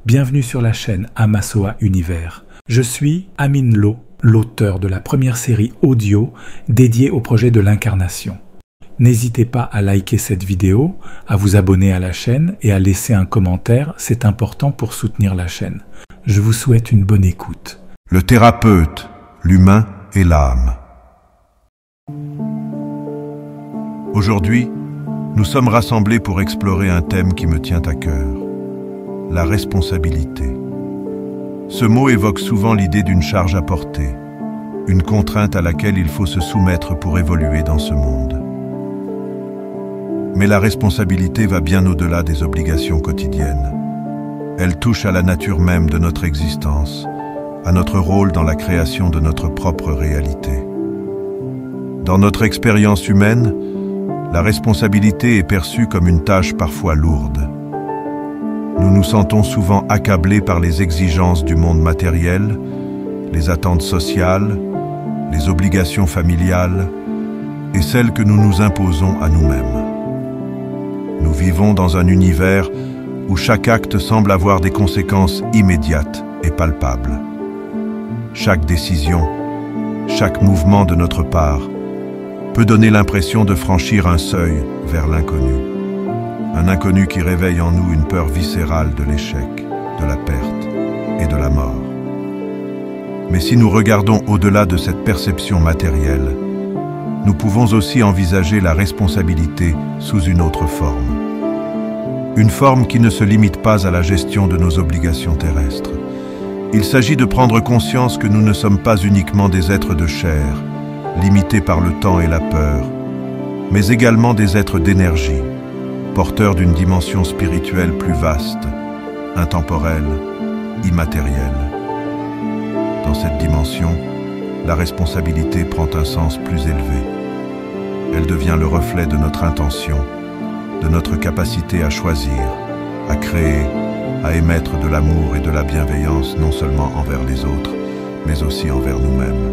Bienvenue sur la chaîne Amasoa Univers. Je suis Amin Lo, l'auteur de la première série audio dédiée au projet de l'incarnation. N'hésitez pas à liker cette vidéo, à vous abonner à la chaîne et à laisser un commentaire, c'est important pour soutenir la chaîne. Je vous souhaite une bonne écoute. Le thérapeute, l'humain et l'âme. Aujourd'hui, nous sommes rassemblés pour explorer un thème qui me tient à cœur, la responsabilité. Ce mot évoque souvent l'idée d'une charge à porter, une contrainte à laquelle il faut se soumettre pour évoluer dans ce monde. Mais la responsabilité va bien au-delà des obligations quotidiennes. Elle touche à la nature même de notre existence, à notre rôle dans la création de notre propre réalité. Dans notre expérience humaine, la responsabilité est perçue comme une tâche parfois lourde. Nous nous sentons souvent accablés par les exigences du monde matériel, les attentes sociales, les obligations familiales et celles que nous nous imposons à nous-mêmes. Nous vivons dans un univers où chaque acte semble avoir des conséquences immédiates et palpables. Chaque décision, chaque mouvement de notre part peut donner l'impression de franchir un seuil vers l'inconnu. Un inconnu qui réveille en nous une peur viscérale de l'échec, de la perte et de la mort. Mais si nous regardons au-delà de cette perception matérielle, nous pouvons aussi envisager la responsabilité sous une autre forme. Une forme qui ne se limite pas à la gestion de nos obligations terrestres. Il s'agit de prendre conscience que nous ne sommes pas uniquement des êtres de chair, limités par le temps et la peur, mais également des êtres d'énergie, porteurs d'une dimension spirituelle plus vaste, intemporelle, immatérielle. Dans cette dimension, la responsabilité prend un sens plus élevé. Elle devient le reflet de notre intention, de notre capacité à choisir, à créer, à émettre de l'amour et de la bienveillance non seulement envers les autres, mais aussi envers nous-mêmes.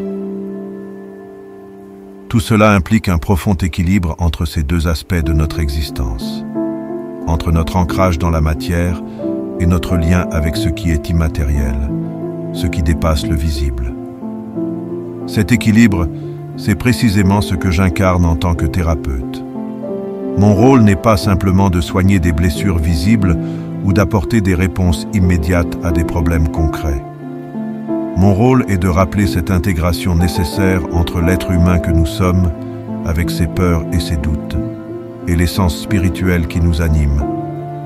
Tout cela implique un profond équilibre entre ces deux aspects de notre existence, entre notre ancrage dans la matière et notre lien avec ce qui est immatériel, ce qui dépasse le visible. Cet équilibre, c'est précisément ce que j'incarne en tant que thérapeute. Mon rôle n'est pas simplement de soigner des blessures visibles ou d'apporter des réponses immédiates à des problèmes concrets. Mon rôle est de rappeler cette intégration nécessaire entre l'être humain que nous sommes, avec ses peurs et ses doutes, et l'essence spirituelle qui nous anime,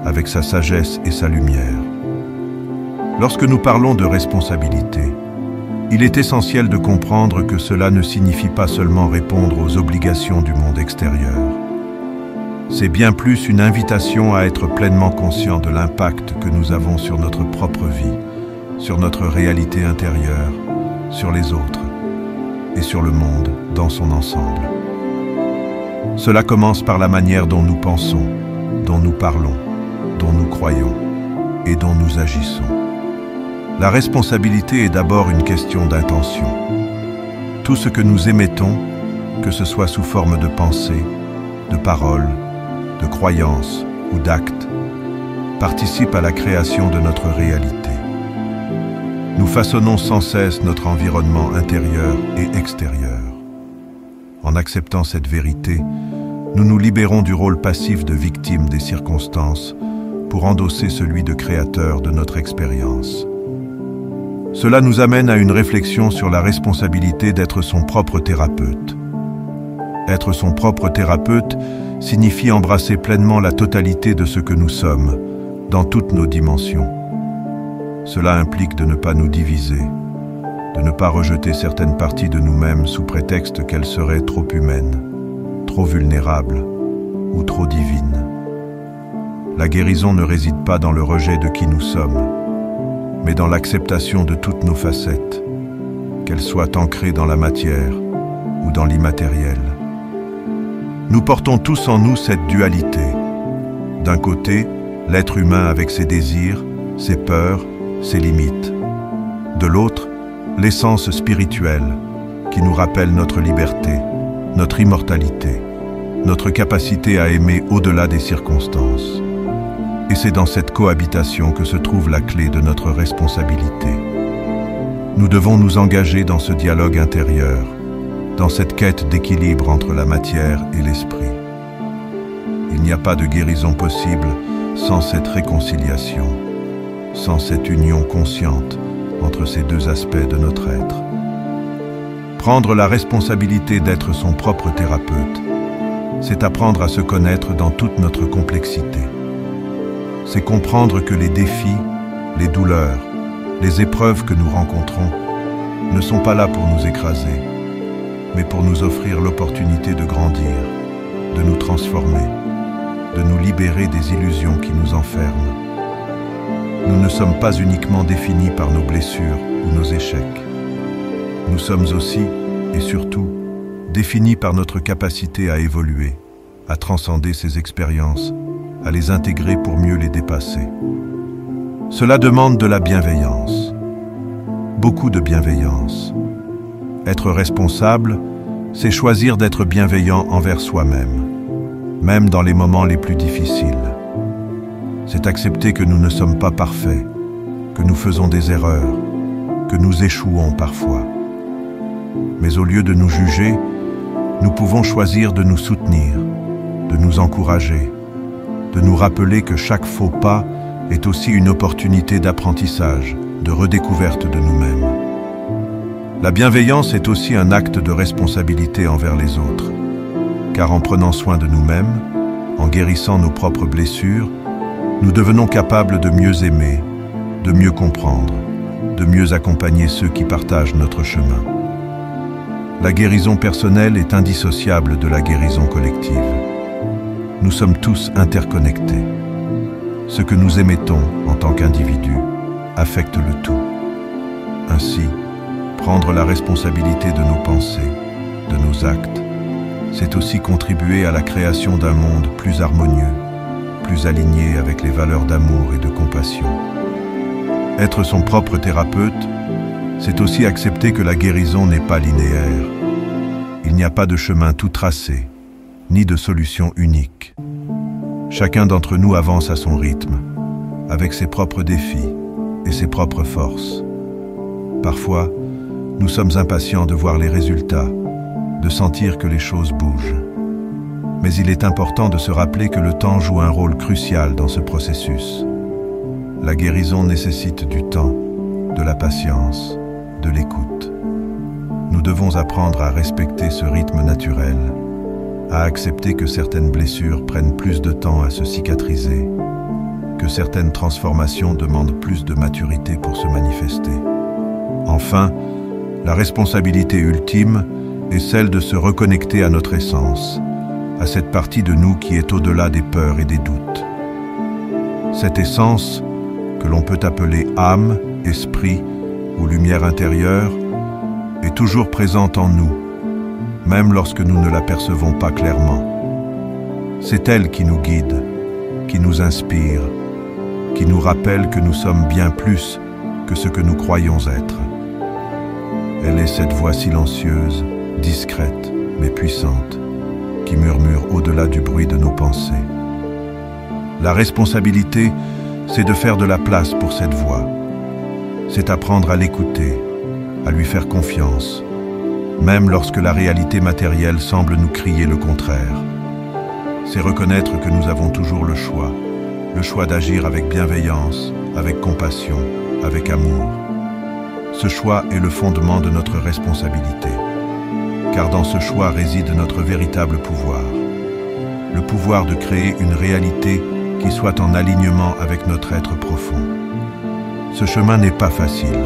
avec sa sagesse et sa lumière. Lorsque nous parlons de responsabilité, il est essentiel de comprendre que cela ne signifie pas seulement répondre aux obligations du monde extérieur. C'est bien plus une invitation à être pleinement conscient de l'impact que nous avons sur notre propre vie, sur notre réalité intérieure, sur les autres et sur le monde dans son ensemble. Cela commence par la manière dont nous pensons, dont nous parlons, dont nous croyons et dont nous agissons. La responsabilité est d'abord une question d'intention. Tout ce que nous émettons, que ce soit sous forme de pensée, de paroles, de croyances ou d'actes, participe à la création de notre réalité. Nous façonnons sans cesse notre environnement intérieur et extérieur. En acceptant cette vérité, nous nous libérons du rôle passif de victime des circonstances pour endosser celui de créateur de notre expérience. Cela nous amène à une réflexion sur la responsabilité d'être son propre thérapeute. Être son propre thérapeute signifie embrasser pleinement la totalité de ce que nous sommes, dans toutes nos dimensions. Cela implique de ne pas nous diviser, de ne pas rejeter certaines parties de nous-mêmes sous prétexte qu'elles seraient trop humaines, trop vulnérables ou trop divines. La guérison ne réside pas dans le rejet de qui nous sommes, mais dans l'acceptation de toutes nos facettes, qu'elles soient ancrées dans la matière ou dans l'immatériel. Nous portons tous en nous cette dualité. D'un côté, l'être humain avec ses désirs, ses peurs, ses limites. De l'autre, l'essence spirituelle qui nous rappelle notre liberté, notre immortalité, notre capacité à aimer au-delà des circonstances. Et c'est dans cette cohabitation que se trouve la clé de notre responsabilité. Nous devons nous engager dans ce dialogue intérieur, dans cette quête d'équilibre entre la matière et l'esprit. Il n'y a pas de guérison possible sans cette réconciliation, sans cette union consciente entre ces deux aspects de notre être. Prendre la responsabilité d'être son propre thérapeute, c'est apprendre à se connaître dans toute notre complexité. C'est comprendre que les défis, les douleurs, les épreuves que nous rencontrons ne sont pas là pour nous écraser, mais pour nous offrir l'opportunité de grandir, de nous transformer, de nous libérer des illusions qui nous enferment. Nous ne sommes pas uniquement définis par nos blessures ou nos échecs. Nous sommes aussi, et surtout, définis par notre capacité à évoluer, à transcender ces expériences, à les intégrer pour mieux les dépasser. Cela demande de la bienveillance, beaucoup de bienveillance. Être responsable, c'est choisir d'être bienveillant envers soi-même, même dans les moments les plus difficiles. C'est accepter que nous ne sommes pas parfaits, que nous faisons des erreurs, que nous échouons parfois. Mais au lieu de nous juger, nous pouvons choisir de nous soutenir, de nous encourager, de nous rappeler que chaque faux pas est aussi une opportunité d'apprentissage, de redécouverte de nous-mêmes. La bienveillance est aussi un acte de responsabilité envers les autres, car en prenant soin de nous-mêmes, en guérissant nos propres blessures, nous devenons capables de mieux aimer, de mieux comprendre, de mieux accompagner ceux qui partagent notre chemin. La guérison personnelle est indissociable de la guérison collective. Nous sommes tous interconnectés. Ce que nous émettons en tant qu'individus affecte le tout. Ainsi, prendre la responsabilité de nos pensées, de nos actes, c'est aussi contribuer à la création d'un monde plus harmonieux, plus aligné avec les valeurs d'amour et de compassion. Être son propre thérapeute, c'est aussi accepter que la guérison n'est pas linéaire. Il n'y a pas de chemin tout tracé, ni de solution unique. Chacun d'entre nous avance à son rythme, avec ses propres défis et ses propres forces. Parfois, nous sommes impatients de voir les résultats, de sentir que les choses bougent. Mais il est important de se rappeler que le temps joue un rôle crucial dans ce processus. La guérison nécessite du temps, de la patience, de l'écoute. Nous devons apprendre à respecter ce rythme naturel, à accepter que certaines blessures prennent plus de temps à se cicatriser, que certaines transformations demandent plus de maturité pour se manifester. Enfin, la responsabilité ultime est celle de se reconnecter à notre essence, à cette partie de nous qui est au-delà des peurs et des doutes. Cette essence, que l'on peut appeler âme, esprit ou lumière intérieure, est toujours présente en nous, même lorsque nous ne la percevons pas clairement. C'est elle qui nous guide, qui nous inspire, qui nous rappelle que nous sommes bien plus que ce que nous croyons être. Elle est cette voix silencieuse, discrète, mais puissante, qui murmure au-delà du bruit de nos pensées. La responsabilité, c'est de faire de la place pour cette voix. C'est apprendre à l'écouter, à lui faire confiance, même lorsque la réalité matérielle semble nous crier le contraire. C'est reconnaître que nous avons toujours le choix d'agir avec bienveillance, avec compassion, avec amour. Ce choix est le fondement de notre responsabilité, car dans ce choix réside notre véritable pouvoir, le pouvoir de créer une réalité qui soit en alignement avec notre être profond. Ce chemin n'est pas facile.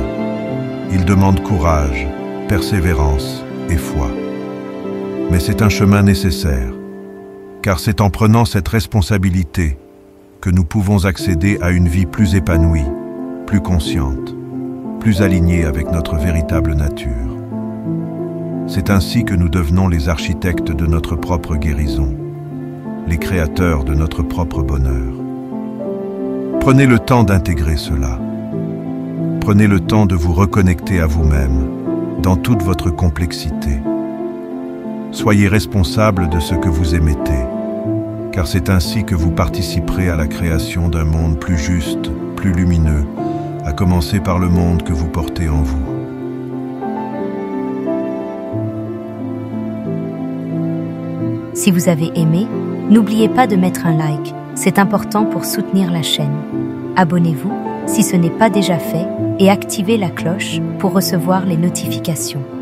Il demande courage, persévérance et foi. Mais c'est un chemin nécessaire, car c'est en prenant cette responsabilité que nous pouvons accéder à une vie plus épanouie, plus consciente, plus alignée avec notre véritable nature. C'est ainsi que nous devenons les architectes de notre propre guérison, les créateurs de notre propre bonheur. Prenez le temps d'intégrer cela. Prenez le temps de vous reconnecter à vous-même, dans toute votre complexité. Soyez responsable de ce que vous émettez, car c'est ainsi que vous participerez à la création d'un monde plus juste, plus lumineux, à commencer par le monde que vous portez en vous. Si vous avez aimé, n'oubliez pas de mettre un like, c'est important pour soutenir la chaîne. Abonnez-vous si ce n'est pas déjà fait et activez la cloche pour recevoir les notifications.